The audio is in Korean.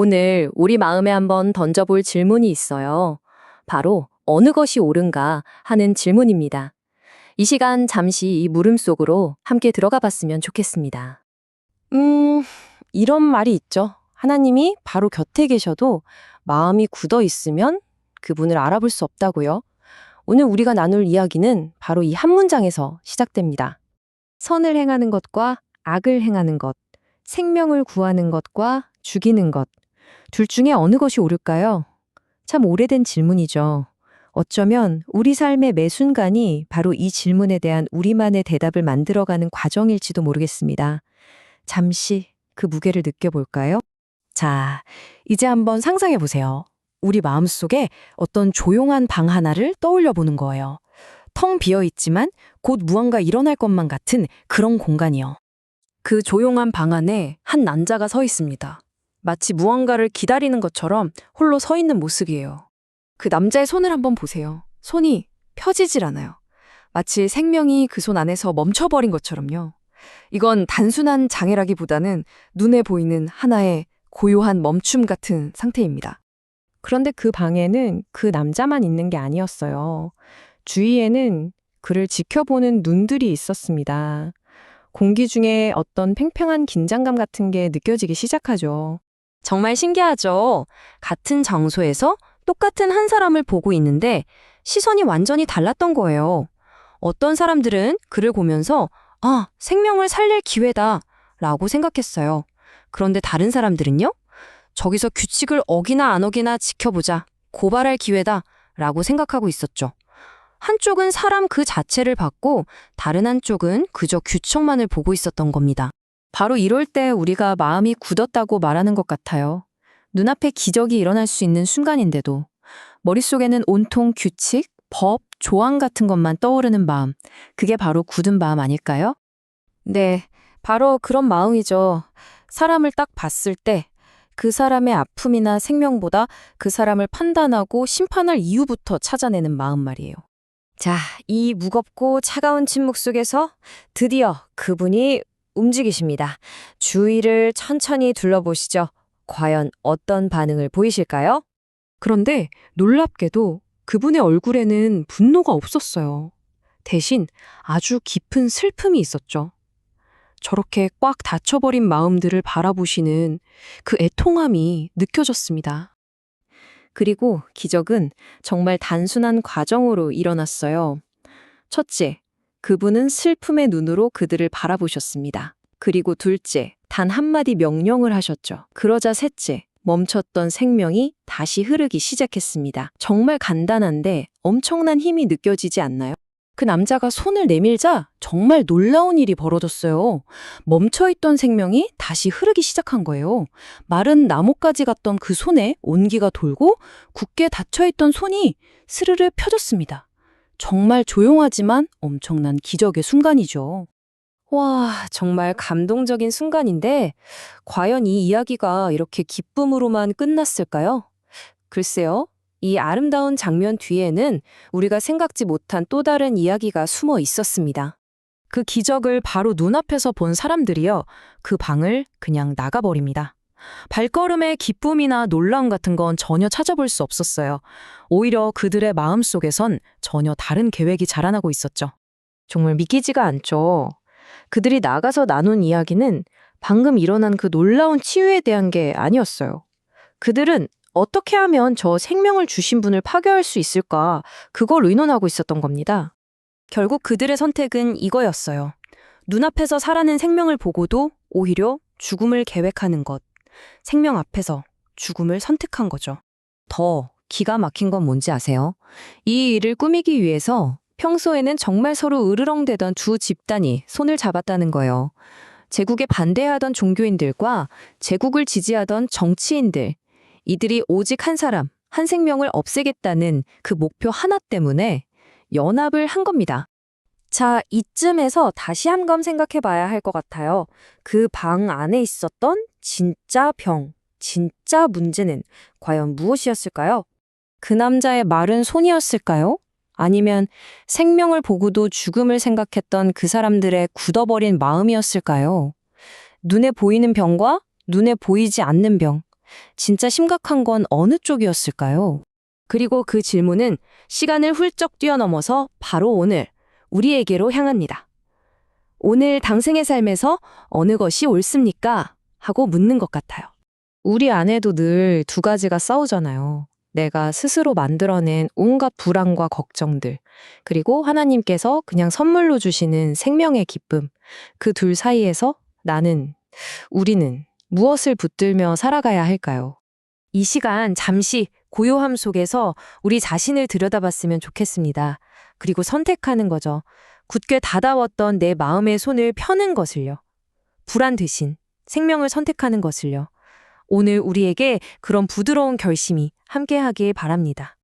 오늘 우리 마음에 한번 던져볼 질문이 있어요. 바로 어느 것이 옳은가 하는 질문입니다. 이 시간 잠시 이 물음 속으로 함께 들어가 봤으면 좋겠습니다. 음, 이런 말이 있죠. 하나님이 바로 곁에 계셔도 마음이 굳어 있으면 그분을 알아볼 수 없다고요. 오늘 우리가 나눌 이야기는 바로 이 한 문장에서 시작됩니다. 선을 행하는 것과 악을 행하는 것, 생명을 구하는 것과 죽이는 것, 둘 중에 어느 것이 옳을까요? 참 오래된 질문이죠. 어쩌면 우리 삶의 매 순간이 바로 이 질문에 대한 우리만의 대답을 만들어가는 과정일지도 모르겠습니다. 잠시 그 무게를 느껴볼까요? 자, 이제 한번 상상해 보세요. 우리 마음속에 어떤 조용한 방 하나를 떠올려 보는 거예요. 텅 비어 있지만 곧 무언가 일어날 것만 같은 그런 공간이요. 그 조용한 방 안에 한 남자가 서 있습니다. 마치 무언가를 기다리는 것처럼 홀로 서 있는 모습이에요. 그 남자의 손을 한번 보세요. 손이 펴지질 않아요. 마치 생명이 그 손 안에서 멈춰버린 것처럼요. 이건 단순한 장애라기보다는 눈에 보이는 하나의 고요한 멈춤 같은 상태입니다. 그런데 그 방에는 그 남자만 있는 게 아니었어요. 주위에는 그를 지켜보는 눈들이 있었습니다. 공기 중에 어떤 팽팽한 긴장감 같은 게 느껴지기 시작하죠. 정말 신기하죠? 같은 장소에서 똑같은 한 사람을 보고 있는데 시선이 완전히 달랐던 거예요. 어떤 사람들은 그를 보면서 아, 생명을 살릴 기회다 라고 생각했어요. 그런데 다른 사람들은요? 저기서 규칙을 어기나 안 어기나 지켜보자, 고발할 기회다 라고 생각하고 있었죠. 한쪽은 사람 그 자체를 봤고 다른 한쪽은 그저 규칙만을 보고 있었던 겁니다. 바로 이럴 때 우리가 마음이 굳었다고 말하는 것 같아요. 눈앞에 기적이 일어날 수 있는 순간인데도 머릿속에는 온통 규칙, 법, 조항 같은 것만 떠오르는 마음. 그게 바로 굳은 마음 아닐까요? 네, 바로 그런 마음이죠. 사람을 딱 봤을 때 그 사람의 아픔이나 생명보다 그 사람을 판단하고 심판할 이유부터 찾아내는 마음 말이에요. 자, 이 무겁고 차가운 침묵 속에서 드디어 그분이 움직이십니다. 주위를 천천히 둘러보시죠. 과연 어떤 반응을 보이실까요? 그런데 놀랍게도 그분의 얼굴에는 분노가 없었어요. 대신 아주 깊은 슬픔이 있었죠. 저렇게 꽉 닫혀버린 마음들을 바라보시는 그 애통함이 느껴졌습니다. 그리고 기적은 정말 단순한 과정으로 일어났어요. 첫째, 그분은 슬픔의 눈으로 그들을 바라보셨습니다. 그리고 둘째, 단 한마디 명령을 하셨죠. 그러자 셋째, 멈췄던 생명이 다시 흐르기 시작했습니다. 정말 간단한데 엄청난 힘이 느껴지지 않나요? 그 남자가 손을 내밀자 정말 놀라운 일이 벌어졌어요. 멈춰있던 생명이 다시 흐르기 시작한 거예요. 마른 나뭇가지 같던 그 손에 온기가 돌고 굳게 닫혀있던 손이 스르르 펴졌습니다. 정말 조용하지만 엄청난 기적의 순간이죠. 와, 정말 감동적인 순간인데 과연 이 이야기가 이렇게 기쁨으로만 끝났을까요? 글쎄요. 이 아름다운 장면 뒤에는 우리가 생각지 못한 또 다른 이야기가 숨어 있었습니다. 그 기적을 바로 눈앞에서 본 사람들이요. 그 방을 그냥 나가버립니다. 발걸음에 기쁨이나 놀라움 같은 건 전혀 찾아볼 수 없었어요. 오히려 그들의 마음속에선 전혀 다른 계획이 자라나고 있었죠. 정말 믿기지가 않죠. 그들이 나가서 나눈 이야기는 방금 일어난 그 놀라운 치유에 대한 게 아니었어요. 그들은 어떻게 하면 저 생명을 주신 분을 파괴할 수 있을까? 그걸 의논하고 있었던 겁니다. 결국 그들의 선택은 이거였어요. 눈앞에서 살아낸 생명을 보고도 오히려 죽음을 계획하는 것. 생명 앞에서 죽음을 선택한 거죠. 더 기가 막힌 건 뭔지 아세요? 이 일을 꾸미기 위해서 평소에는 정말 서로 으르렁대던 두 집단이 손을 잡았다는 거예요. 제국에 반대하던 종교인들과 제국을 지지하던 정치인들. 이들이 오직 한 사람, 한 생명을 없애겠다는 그 목표 하나 때문에 연합을 한 겁니다. 자, 이쯤에서 다시 한번 생각해 봐야 할 것 같아요. 그 방 안에 있었던 진짜 병, 진짜 문제는 과연 무엇이었을까요? 그 남자의 마른 손이었을까요? 아니면 생명을 보고도 죽음을 생각했던 그 사람들의 굳어버린 마음이었을까요? 눈에 보이는 병과 눈에 보이지 않는 병. 진짜 심각한 건 어느 쪽이었을까요? 그리고 그 질문은 시간을 훌쩍 뛰어넘어서 바로 오늘, 우리에게로 향합니다. 오늘 당생의 삶에서 어느 것이 옳습니까? 하고 묻는 것 같아요. 우리 안에도 늘 두 가지가 싸우잖아요. 내가 스스로 만들어낸 온갖 불안과 걱정들, 그리고 하나님께서 그냥 선물로 주시는 생명의 기쁨. 그 둘 사이에서 우리는 무엇을 붙들며 살아가야 할까요? 이 시간 잠시 고요함 속에서 우리 자신을 들여다봤으면 좋겠습니다. 그리고 선택하는 거죠. 굳게 다다웠던 내 마음의 손을 펴는 것을요. 불안 대신 생명을 선택하는 것을요. 오늘 우리에게 그런 부드러운 결심이 함께하길 바랍니다.